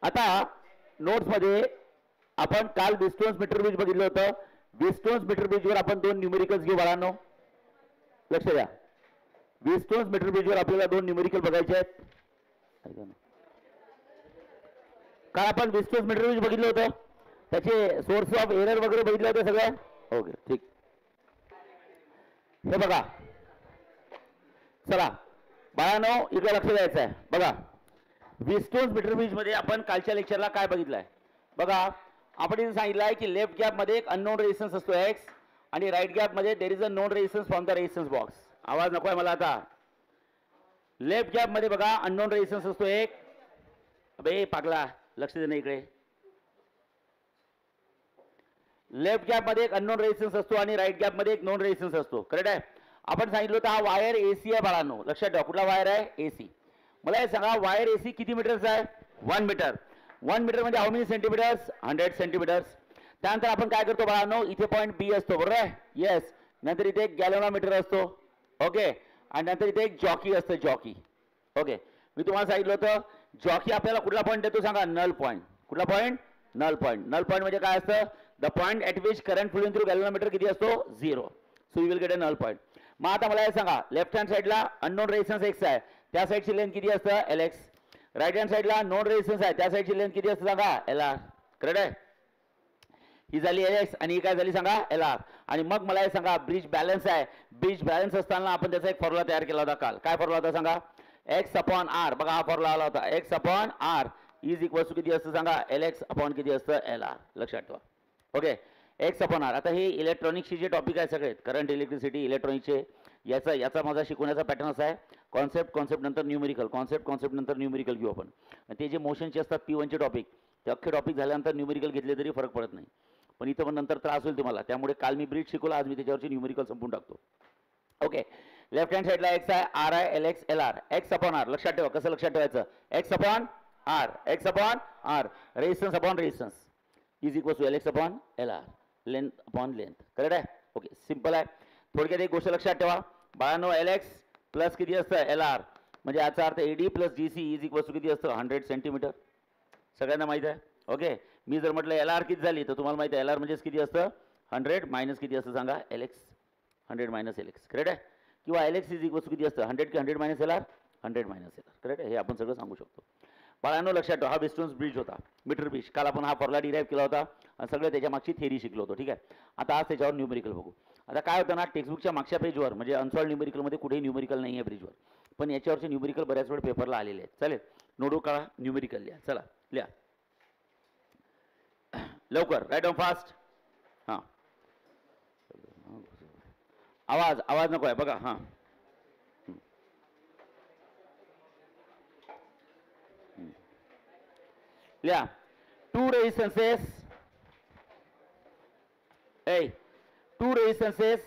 आता नोट्स मध्ये आपण काल विस्टोन्स मीटर ब्रिज बघितलं होतं. विस्टोन्स मीटर ब्रिजवर आपण दोन न्यूमेरिकल्स घेऊ बाळांनो, लक्ष द्या. विस्टोन्स मीटर ब्रिजवर आपल्याला दोन न्यूमेरिकल बघायचे आहेत. काल आपण विस्टोन्स मीटर ब्रिज बघितलं होतं, त्याचे सोर्स ऑफ एरर वगैरे बघितलं होतं सगळं. ओके ठीक. हे बघा चला बाळांनो इकडे लक्ष द्यायचं आहे. बघा विस्टोन्स मीटर ब्रिज मध्ये आपण कालच्या लेक्चरला काय बघितलंय बघा. आपण इथे सांगितलं आहे की लेफ्ट गॅप मध्ये एक अननोन रेजिस्टन्स असतो एक्स आणि राईट गॅप मध्ये there is a known resistance from the resistance box. आवाज नको आहे मला आता. लेफ्ट गॅप मध्ये बघा अननोन रेजिस्टन्स असतो एक. अबे पागला लक्ष दे ना इकडे. लेफ्ट गॅप मध्ये एक अननोन रेजिस्टन्स असतो आणि राईट गॅप मध्ये एक नोन रेजिस्टन्स असतो. करेक्ट आहे. आपण सांगितलं होतं हा वायर एसी आहे बाळांनो, लक्षात ठेवा. कुठला वायर आहे? एसी. मला हे सांगा वायर एसी किती मीटरचा आहे? 1 मीटर. 1 मीटर म्हणजे हाऊ मेनी सेंटीमीटर्स? 100 सेंटीमीटर्स. त्यानंतर आपण काय करतो बाळांनो, इथे पॉईंट बी असतो बरोबर आहे. येस. नंतर इथे एक गॅल्व्हनोमीटर असतो. ओके. आणि नंतर इथे एक जॉकी असतं, जॉकी. ओके. मी तुम्हाला सांगितलं होतं जॉकी आपल्याला कुठला पॉईंट देतो सांगा? Null point. कुठला point? Null point. Null point म्हणजे काय असतं? The point at which current flowing through galvanometer किती असतो? 0. So you will get a null point. मग आता मला हे सांगा लेफ्ट हँड साईडला अननोन रेजिस्टन्स एक्स आहे, त्या साईडची लेंथ किती असतं? एलएक्स. राईट हँड साईडला नोन रेजिस्टन्स आहे, त्या साईडची लेंथ किती असते सांगा? एलआर. करेक्ट आहे. ही झाली एलएक्स आणि ही काय झाली सांगा? एलआर. आणि मग मला हे सांगा ब्रिज बॅलन्स आहे. ब्रिज बॅलन्स असताना आपण त्याचा एक फॉर्म्युला तयार केला होता काल. काय फॉर्म्युला होता सांगा? X upon R. बघा हा फॉर्म्युला आला होता. X upon R is equal to किती असतं सांगा? एलएक्स अपॉन किती असतं? एलआर. लक्षात ठेवा. ओके. X upon R. आता हे इलेक्ट्रॉनिक्सचे जे टॉपिक आहे सगळे करंट, इलेक्ट्रिसिटी, इलेक्ट्रॉनिक्सचे, याचा माझा शिकवण्याचा पॅटर्न असा आहे. कॉन्सेप्ट नंतर न्यूमेरिकल, कॉन्सेप्ट नंतर न्यूमेरिकल घेऊ आपण. ते जे मोशनचे असतात P1चे टॉपिक, ते अख्खे टॉपिक झाल्यानंतर न्यूमेरिकल घेतले तरी फरक पडत नाही. पण इथं पण नंतर त्रास होईल तुम्हाला. त्यामुळे काल मी ब्रिज शिकवला, आज मी त्याच्यावरची न्यूमेरिकल संपून टाकतो. ओके. लेफ्ट हँड साईडला एक्स आहे, आर आहे, LX LR. X upon R लक्षात ठेवा. कसं लक्षात ठेवायचं? X upon R. X upon R. Resistance upon resistance is equal to LX upon LR. Length upon length. Correct आहे. ओके. सिंपल आहे. थोडक्यात एक गोष्ट लक्षात ठेवा बाळांनो, एलएक्स प्लस किती असतं? एलआर. म्हणजे याचा अर्थ AD plus GC is equal to किती असतं? 100 सेंटीमीटर. सगळ्यांना माहिती आहे. ओके. मी जर म्हटलं एलआर किती झाली तर तुम्हाला माहिती आहे एलआर म्हणजे किती असतं? 100 मायनस किती असतं सांगा? एलएक्स. 100 minus LX. करेक्ट आहे. किंवा एलएक्स इज इक्वल टू किती असतं? 100 की 100 minus LR? 100 minus LR. Correct आहे. हे आपण सगळं सांगू शकतो. बाळांनो लक्षात ठेवा हा विस्टोन्स ब्रिज होता, मीटर ब्रिज. काल आपण हा फॉर्म्युला डिराईव्ह केला होता आणि सगळं त्याच्या मागची थेरी शिकलो होतो. ठीक आहे. आता आज त्याच्यावर न्यूमेरिकल बघू. आता काय होतं ना, टेक्स्टबुकच्या मागच्या पेजवर म्हणजे अनसॉल्ड न्यूमेरिकलमध्ये कुठेही न्यूमेरिकल नाही आहे ब्रिजवर, पण याच्यावरचे न्यूमेरिकल बऱ्याच वेळ पेपरला आलेले आहेत. चालेल. नोटबुक काढा, न्यूमेरिकल लिहा. चला लिहा लवकर. Write on fast. हां आवाज नको आहे बघा. हां लिहा. 2 रेजिस्टन्सेस. Hey, 2 resistances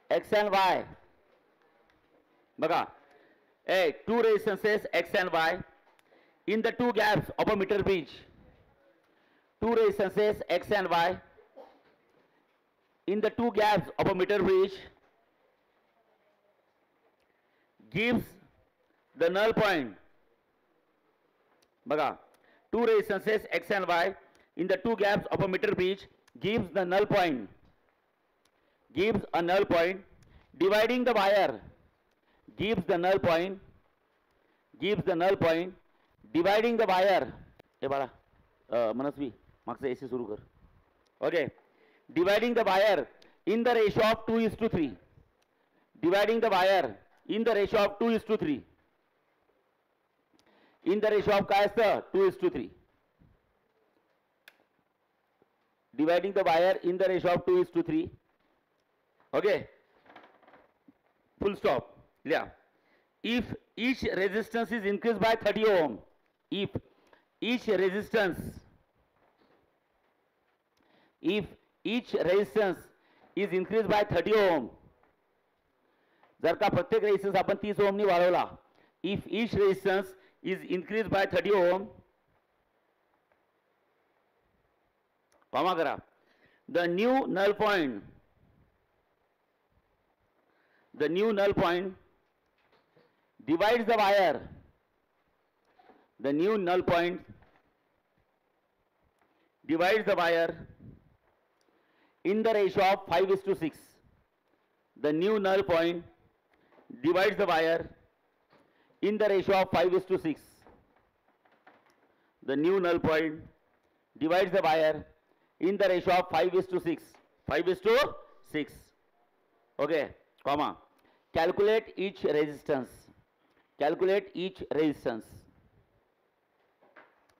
X and Y. बघा. 2 resistances X and Y in the 2 gaps of a meter bridge. 2 resistances X and Y in the 2 gaps of a meter bridge gives the null point. बघा. 2 resistances X and Y in the 2 gaps of a meter bridge gives the null point. Gives a null point. Dividing the wire gives the null point. Gives the null point. Dividing the wire. हे बाळा मनस्वी मागचं AC सुरू कर. Okay. Dividing the wire in the ratio of 2:3. Dividing the wire in the ratio of 2:3. In the ratio of काय असतं? 2:3. Dividing the wire in the ratio of 2:3. Okay. Full stop. Yeah. If each resistance is increased by 30 ohm. If each resistance is increased by 30 ohm. जर का प्रत्येक resistance आपण 30 ओमनी वाढवला, if each resistance is increase by 30 ohm, पामा करा, the new null point the new null point divides the wire, the new null point divides the wire in the ratio of 5:6. The new null point divides the wire in the ratio of 5:6. The new null point divides the wire in the ratio of 5:6. 5:6. Okay, comma. Calculate each resistance. Calculate each resistance.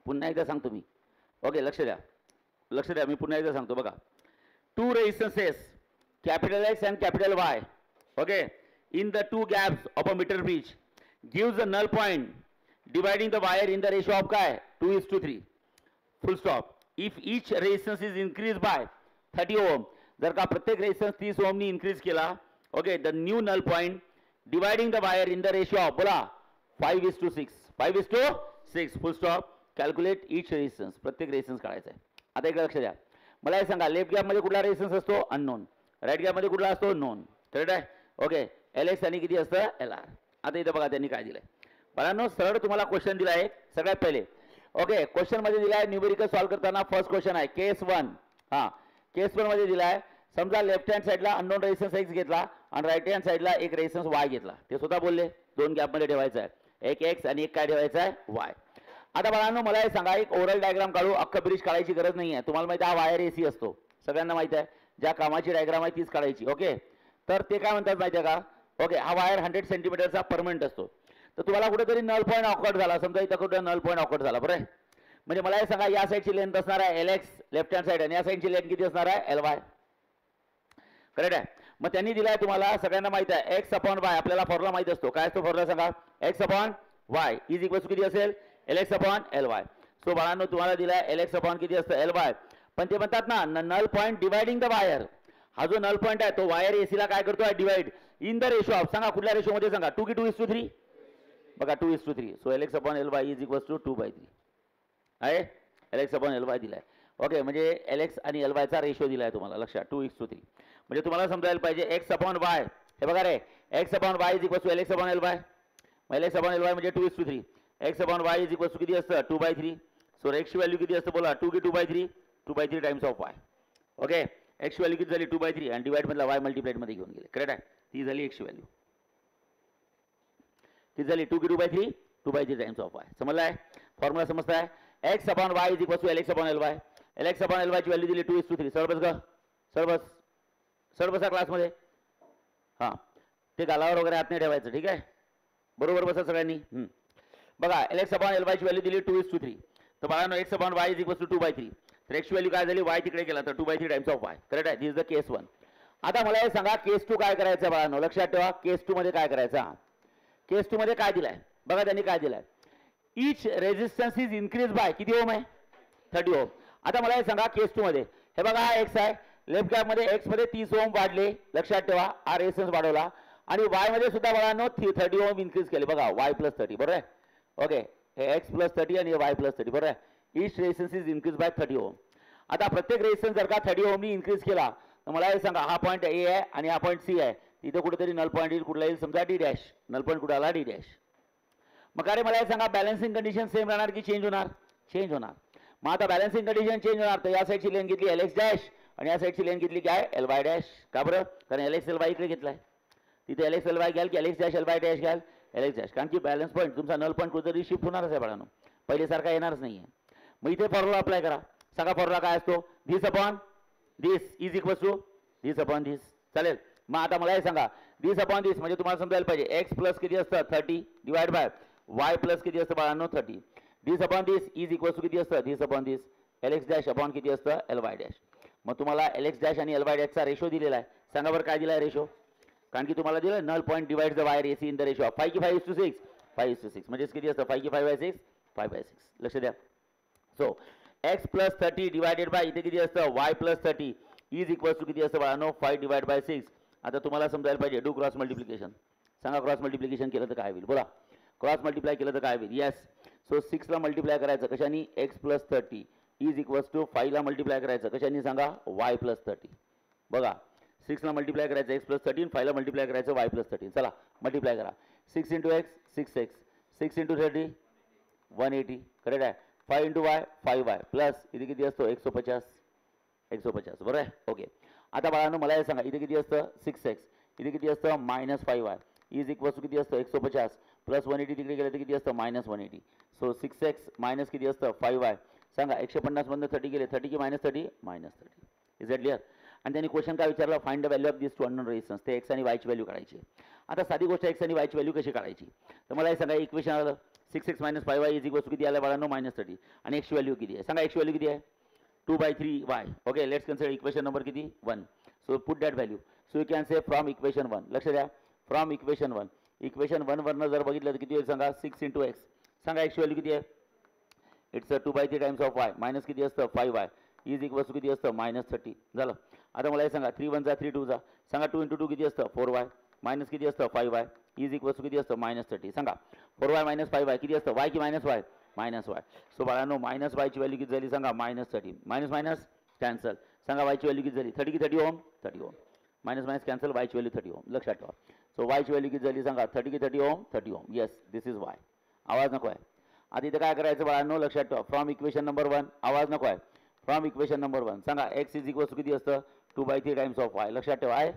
पुन्हा एकदा सांगतो मी. Okay, लक्ष द्या मी पुन्हा एकदा सांगतो बघा. Two resistances, capital X and capital Y, okay, in the two gaps of a meter bridge gives a null point dividing the wire in the ratio of काय 2:3. Full stop. If each resistance is increased by 30 ohm, जर का प्रत्येक resistance 30 ओम नी increase केला, okay, the new null point dividing the wire in the ratio of बोला 5:6. 5:6. Full stop. Calculate each resistance. प्रत्येक resistance काढायचा आहे. आता इकडे लक्ष द्या. मला हे सांगा, लेफ्ट गॅप मध्ये कुठला रेजिस्टन्स असतो? अननोन. राईट गॅप मध्ये कुठला असतो? नोन. करेक्ट आहे. ओके, LX आणि किती असतं? LR. आता इथं बघा त्यांनी काय दिलंय. बाळांनो, सरळ तुम्हाला क्वेश्चन दिला आहे सगळ्यात पहिले. ओके, क्वेश्चन मध्ये दिला आहे न्यूमेरिकल सॉल्व करताना. फर्स्ट क्वेश्चन आहे केस 1. हा, केस 1 मध्ये दिला आहे. समजा लेफ्ट हँड साईडला अननोन रेजिस्टन्स X घेतला आणि राईट हँड साईडला एक रेजिस्टन्स Y घेतला. ते स्वतः बोलले दोन गॅप मध्ये ठेवायचा आहे, एक X आणि एक काय ठेवायचा आहे? Y. आता बाळांनो, मला हे सांगा, एक ओरल डायग्राम काढू. अख्खा ब्रिज काढायची गरज नाही आहे. तुम्हाला माहिती आहे हा वायर AC असतो, सगळ्यांना माहिती आहे. ज्या कामाची डायग्राम आहे तीच काढायची. ओके, तर ते काय म्हणतात माहिती आहे का? ओके, हा वायर 100 सेंटीमीटरचा परमनंट असतो. तर तुम्हाला कुठेतरी नल पॉईंट ऑकवर्ड झाला, समजा इथं कुठे नल पॉईंट ऑकवर्ड झाला, बरं आहे. म्हणजे मला हे सांगा, या साईडची लेंथ असणार आहे LX लेफ्ट हँड साईड आणि या साईडची लेंथ किती असणार आहे? LY. करेक्ट आहे. मग त्यांनी दिलाय तुम्हाला सगळ्यांना माहिती आहे X/Y. आपल्याला फॉर्म्युला माहिती असतो. काय असतो फॉर्म्युला सांगा? X/Y इज इक्वल टू किती असेल? LX/LY. सो बाळांनो, तुम्हाला दिलाय LX/ किती असतं? LY. पण ते म्हणतात ना, null point dividing the wire. हा जो नल पॉईंट आहे तो वायर AC ला काय करतोय? Divide in the ratio of. सांगा कुठल्या रेशो मध्ये? सांगा 2 की 2:3. बघा 2:3. So LX/LY is equal to 2/3 आहे. LX/LY दिलाय. ओके, म्हणजे LX आणि LY चा रेशो दिलाय तुम्हाला. लक्षात 2:3. म्हणजे तुम्हाला समजायला पाहिजे X/Y. हे बघा रे, X/Y is equal to LX/LY. LX/LY म्हणजे 2:3. X/Y इज इक्वल टू किती असतं? 2/3. सो X ची व्हॅल्यू किती असतं? बोला 2 की 2/3. 2/3 times of Y. Okay, X ची व्हॅल्यू किती झाली? 2/3 आणि डिवाइड मधला Y मल्टिप्लाइड मध्ये घेऊन गेले. करेक्ट आहे. ती झाली X ची व्हॅल्यू. किती झाली? 2 की 2/3. 2/3 टाइम्स ऑफ Y. समजलाय? फॉर्म्युला समजताय? X/Y is equal to LX/LY. LX/LY ची व्हॅल्यू दिली 2:3. सरळ बस ग, सरळ बसा क्लासमध्ये. हां, ते गालावर वगैरे हात नाही ठेवायचं, ठीक आहे? बरोबर बसा सगळ्यांनी. बघा, LX/LY ची व्हॅल्यू दिली 2:3. तर बाळांनो, X/Y इज इक्वल टू 2/3. तर X ची व्हॅल्यू काय झाली? Y तिकडे गेला तर 2/3 टाइम्स ऑफ Y. करेक्ट आहे. दिस इज द केस 1. आता मला हे सांगा, केस 2 काय करायचं बाळांनो? लक्षात ठेवा, केस 2 मध्ये काय करायचं? केस 2 मध्ये काय दिलाय बघा, त्यांनी काय दिलाय? इच रेजिस्टन्स इज इन्क्रीज बाय किती ओम आहे? 30 ओम. आता मला हे सांगा, केस 2 मध्ये हे बघा, हा X आहे. लेफ्ट गॅप मध्ये X मध्ये 30 ओम वाढले. लक्षात ठेवा, हा रेजिस्टन्स वाढवला. आणि Y मध्ये सुद्धा बाळांनो 30 ओम इन्क्रीज केले. बघा, Y+30. बरोबर आहे. ओके, हे X+30 आणि Y+30. बरोबर आहे. इच रेजिस्टन्स इज इन्क्रीज बाय 30 ओम. आता प्रत्येक रेजिस्टन्स जर का 30 ओमनी इन्क्रीज केला तर मला हे सांगा, हा पॉईंट A आहे आणि हा पॉईंट C आहे. इथे कुठेतरी नल पॉईंट येईल. कुठला येईल? समजा D'. नल पॉईंट कुठे आला? D'. मग अरे मला हे सांगा, बॅलन्सिंग कंडिशन सेम राहणार की चेंज होणार? चेंज होणार. मग आता बॅलन्सिंग कंडिशन चेंज होणार तर या साईडची लेंथ घेतली LX' आणि या साईडची लेंथ घेतली काय? LY'. का बरं? कारण LX/LY इकडे घेतलाय. तिथे LX/LY घ्याल की LX'/LY' घ्याल? LX'. कारण की बॅलन्स पॉईंट तुमचा नल पॉईंट कुठेतरी शिफ्ट होणारच आहे बाळांनो, पहिलेसारखा येणारच नाही आहे. मग इथे फॉर्म्युला अप्लाय करा. सांगा फॉर्म्युला काय असतो? this is equal to this. चालेल. मग आता मला हे सांगा, this म्हणजे तुम्हाला समजायला पाहिजे X प्लस किती असतं? 30 डिवाइड बाय Y प्लस किती असतं बाळांनो? 30. this इज इक्वल टू किती असतं? this LX' अपॉन किती असतं? LY'. मग तुम्हाला LX' आणि LY' चा रेशो दिलेला आहे. सांगा बरं काय दिलाय रेशो? कारण की तुम्हाला दिलं null point divide the wire AC in the ratio of 5 की 5:6. 5:6 म्हणजे किती असतं? 5 की 5/6. 5/6. लक्ष द्या. सो X+30 डिवायडेड बाय इथे किती असतं? Y+30 इज इक्वल टू किती असतं बाळांनो? 5 डिवाइड बाय 6. आता तुम्हाला समजायला पाहिजे, डू क्रॉस मल्टिप्लिकेशन. सांगा क्रॉस मल्टिप्लिकेशन केलं तर काय होईल? बोला, क्रॉस मल्टिप्लाय केलं तर काय होईल? येस. सो 6 ला मल्टिप्लाय करायचं कशाने? X+30 इज इक्वल टू 5 ला मल्टिप्लाय करायचं कशाने? सांगा? Y+30. बघा, 6 ला मल्टिप्लाय करायचं एक्स प्लस 13, 5 ला मल्टिप्लाय करायचं वाय प्लस 13. चला मल्टिप्लाय करा. 6 into x 6x, 6 into 30 180. Correct आहे. 5 इंटू वाय 5y प्लस इथे किती असतो 150. 150 बरोबर आहे. ओके. आता बाळांनो मला हे सांगा इथे किती असतं 6x, इथे किती असतं -5y इज इक्वल्स टू किती असतं 150 प्लस 180 तिकडे गेलं तर किती असतं -180. सो 6x मायनस किती असतं 5y. सांगा 150 मधनं 30 गेले 30 की -30 -30. Is that clear. आणि त्यांनी क्वेश्चन काय विचारला find the value of this two unknown resistance. ते एक्स आणि वायची व्हॅल्यू काढायची. आता साधी गोष्ट एक्स आणि वायची व्हॅल्यू कशी काढायची तर मला हे सांगा इक्वेशन आलं 6x - 5y is equals to किती आलं बाळांनो -30. आणि एक्सची व्हॅल्यू किती आहे सांगा एक्सची व्हॅल्यू किती आहे 2/3y. Okay let's consider equation number किती 1. So put that value. So you can say from equation 1. लक्ष द्या फ्रॉम इक्वेशन 1. इक्वेशन 1 वरनं जर बघितलं तर किती होईल सांगा 6 इंटू एक्स. सांगा एक्सची व्हॅल्यू किती आहे it's 2/3 times of y minus किती असतं 5y इज इक्वल्स टू किती असतं -30. झालं. आता मला हे सांगा 3 1 जा 3 2 जा. सांगा 2 इंटू 2 किती असतं 4y मायनस किती असतं 5y इज इक्वल्स टू किती असतं -30. सांगा 4y - 5y किती असतं y की -y -y. सो बाळांनो -y ची व्हॅल्यू किती झाली सांगा -30. Minus minus cancel. सांगा y ची व्हॅल्यू किती झाली 30 की 30 ओम 30 ओम. मायनस मायनस कॅन्सल y ची व्हॅल्यू 30 ओम. लक्षात ठेवा. सो y ची व्हॅल्यू किती झाली सांगा 30 की 30 ohm 30 ohm. Yes this is y. आवाज नको आहे. आता इथे काय करायचं बाळांनो लक्षात ठेवा फ्रॉम इक्वेशन नंबर 1. आवाज नको आहे. फ्रॉम इक्वेशन नंबर 1 सांगा x इज इक्वल्स टू किती असतं 2/3 टाइम्स ऑफ y. लक्षात ठेवा आहे.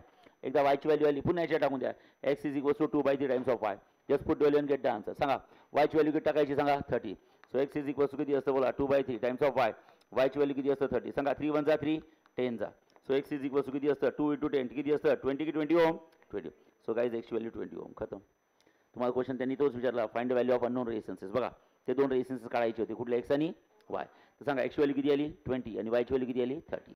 एकदा y ची व्हॅल्यू आली पुन्हा याच्यात टाकून द्या x is equals to 2/3 times of y. Just put value and get the answer. सांगा y ची व्हॅल्यू किती टाकायची सांगा 30. So x is equals to किती असतं बोला 2/3 टाइम्स ऑफ y. y ची व्हॅल्यू किती असतं 30. सांगा 3 1 जा 3 10 जा. So x is equals to किती असतं 2 इंटू 10 किती असतं 20 की 20 ओम 20. सो गाईज x ची व्हॅल्यू 20 ओम. खतम. तुम्हाला क्वेश्चन त्यांनी तोच विचारला find the value of unknown resistances. बघा ते दोन रेजिस्टन्सेस काढायचे होते कुठले एक्स आणि वाय. तर सांगा एक्स व्हॅल्यू किती आली 20 आणि वायची व्हॅल्यू किती आली 30.